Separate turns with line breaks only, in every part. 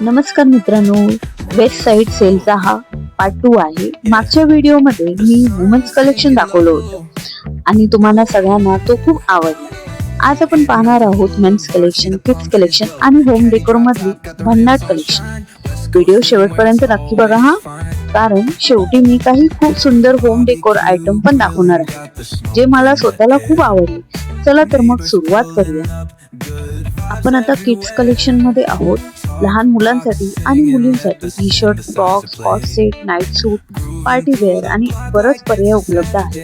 नमस्कार मित्रांनो, west side सेलचा हा पार्ट 2 आहे. मागच्या व्हिडिओमध्ये मी वुमन्स कलेक्शन दाखवलं होतं आणि तुम्हाला सगळ्यांना तो खूप आवडला. आज आपण पाहणार आहोत मेन्स कलेक्शन, किड्स कलेक्शन आणि होम डेकोर मधली भन्नाट कलेक्शन. व्हिडिओ शेवटपर्यंत नक्की बघा हा, कारण शेवटी मी काही खूप सुंदर होम डेकोर आयटम पण दाखवणार आहे जे मला स्वतःला खूप आवडले. चला तर मग सुरुवात करूया. आपण आता किड्स कलेक्शन मध्ये आहोत. लहान मुलांसाठी आणि मुलींसाठी T shirt, frocks, cot set, night suit, party wear आणि बरंच पर्याय उपलब्ध आहे.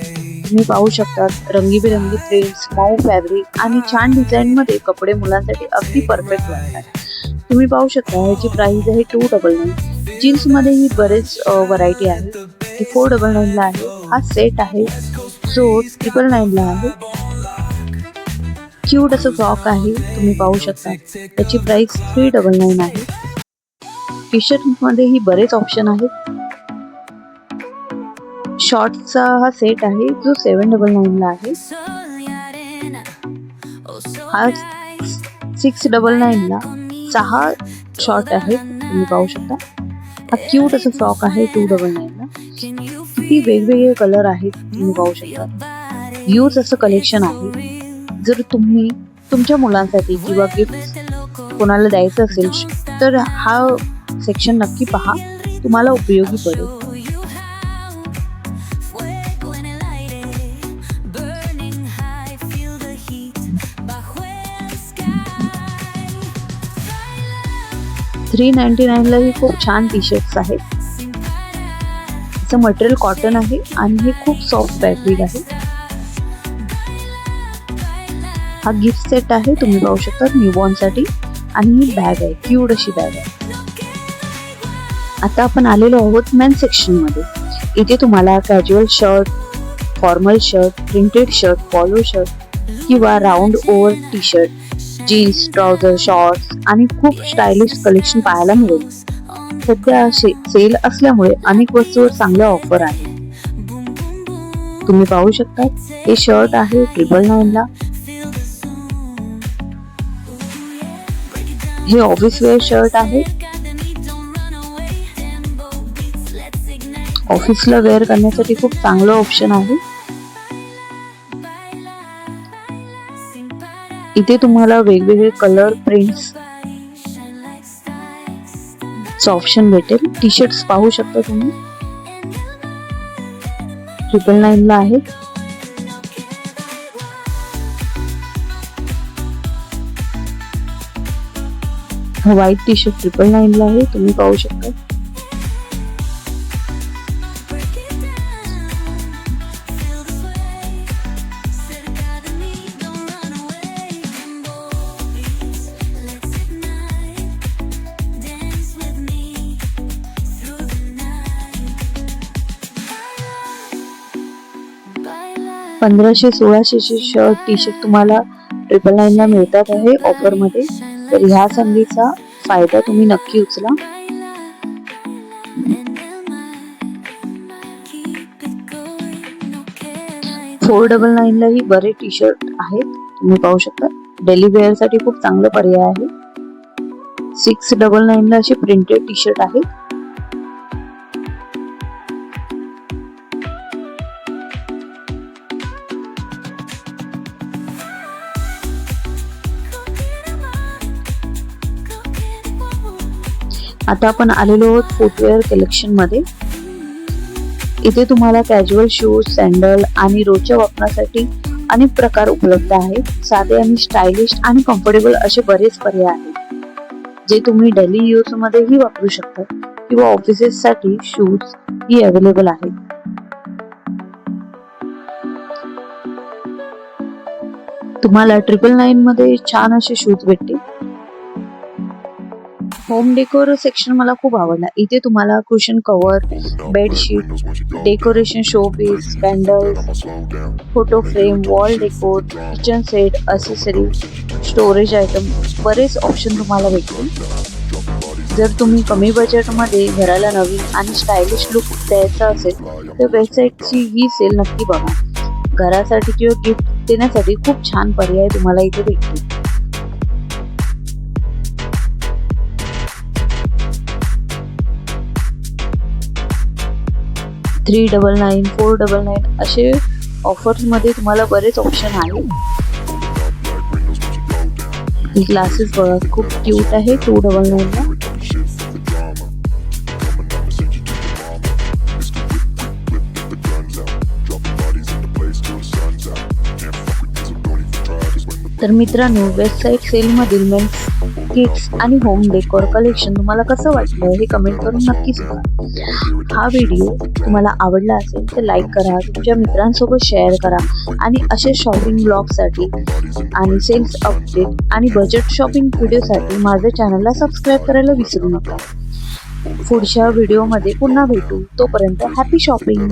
तुम्ही पाहू शकता रंगीबेरंगी प्रिंट्स, मऊ फॅब्रिक आणि छान डिझाईन मध्ये कपडे मुलांसाठी अगदी परफेक्ट वाटतात. तुम्ही पाहू शकता ह्याची प्राइस आहे 299. जीन्स मध्ये ही बरेच व्हरायटी आहे. ती 499 ला आहे. हा सेट आहे जो 999 ला आहे. क्यूट असं फ्रॉक आहे, तुम्ही पाहू शकता. त्याची प्राइस 399 आहे. टी शर्ट मध्ये ही बरेच ऑप्शन आहेत. शॉर्ट्सचा हा सेट आहे जो 799 ला आहे. हा 699 ला 6 शॉर्ट आहेत, तुम्ही पाहू शकता. हा क्यूट असं फ्रॉक आहे 299 ला. किती वेगवेगळे कलर आहेत, तुम्ही पाहू शकता. यूज असं कलेक्शन आहे. जर तुम्ही तुमच्या मुलांसाठी किंवा गिफ्ट कोणाला द्यायचं असेल तर हा सेक्शन नक्की पहा, तुम्हाला उपयोगी पडेल. $399 ला ही खूप छान टी शर्ट्स आहेत. याचं मटेरियल कॉटन आहे आणि हे खूप सॉफ्ट फॅब्रिक आहे. हा गिफ्ट सेट आहे, तुम्ही पाहू शकता न्यूबॉर्न साठी. आणि ही बॅग आहे, क्यूट अशी बॅग आहे. आता आपण आलेलो आहोत मेन सेक्शन मध्ये. इथे तुम्हाला casual shirt, formal shirt, printed shirt, polo shirt किंवा round over T shirt, jeans, trouser, shorts आणि खूप स्टायलिश कलेक्शन पाहायला मिळेल. सध्या सेल असल्यामुळे अनेक वस्तूवर चांगल्या ऑफर आहे. तुम्ही पाहू शकता हे शर्ट आहे 999 ला. हे ऑफिस वेअर शर्ट आहे. ऑफिसला वेअर करण्यासाठी खूप चांगलं ऑप्शन आहे. इथे तुम्हाला वेगवेगळे कलर, प्रिंट्स ऑप्शन भेटेल. टी शर्ट्स पाहू शकता तुम्ही 999 ला आहेत. व्हाईट टी शर्ट 999 ला आहे, तुम्ही पाहू शकता. $1500-1600 शर्ट, टी शर्ट तुम्हाला 999 ला मिळतात आहे ऑफर मध्ये. तर ह्या संधीचा फायदा तुम्ही नक्की उचला. $499 ला ही बरे टी शर्ट आहेत, तुम्ही पाहू शकता. डेली वेअर साठी खूप चांगला पर्याय आहे. 699 ला असे प्रिंटेड टी शर्ट आहेत. आता आपण आलेलो आहोत फुटवेअर कलेक्शन मध्ये. इथे तुम्हाला कॅज्युअल शूज, सँडल आणि रोजच्या वापरासाठी अनेक प्रकार उपलब्ध आहेत. साधे आणि स्टायलिश आणि कम्फर्टेबल असे बरेच पर्याय आहेत जे तुम्ही डेली यूज मध्येही वापरू शकता किंवा ऑफिसेस साठी शूज ही अवेलेबल आहेत. तुम्हाला 999 मध्ये छान असे शूज भेटतील. होम डेकोर सेक्शन मला खूप आवडला. इथे तुम्हाला cushion cover, bedsheet, decoration showpiece, candles, photo frame, wall decor, kitchen set, accessory, storage item बरेच ऑप्शन तुम्हाला भेटतील. जर तुम्ही कमी बजेटमध्ये घराला नवीन आणि स्टायलिश लुक द्यायचा असेल तर वेबसाईटची ही सेल नक्की बघा. घरासाठी किंवा गिफ्ट देण्यासाठी खूप छान पर्याय तुम्हाला इथे भेटतील. 399 499 असे ऑफर्समध्ये तुम्हाला बरेच ऑप्शन आहे. ही ग्लासेस बघा खूप क्यूट आहे 299 ला. तर मित्रांनो, वेस्ट साईड सेलमधील मेन्स किड्स आणि होम डेकोर कलेक्शन तुम्हाला कसं वाटलं हे कमेंट करून नक्की सांगा. हा व्हिडिओ तुम्हाला आवडला असेल तर लाईक करा, तुमच्या मित्रांसोबत शेअर करा आणि असे शॉपिंग ब्लॉगसाठी आणि सेल्स अपडेट आणि बजेट शॉपिंग व्हिडिओसाठी माझ्या चॅनलला सबस्क्राईब करायला विसरू नका. पुढच्या व्हिडिओमध्ये पुन्हा भेटू. तोपर्यंत हॅपी शॉपिंग.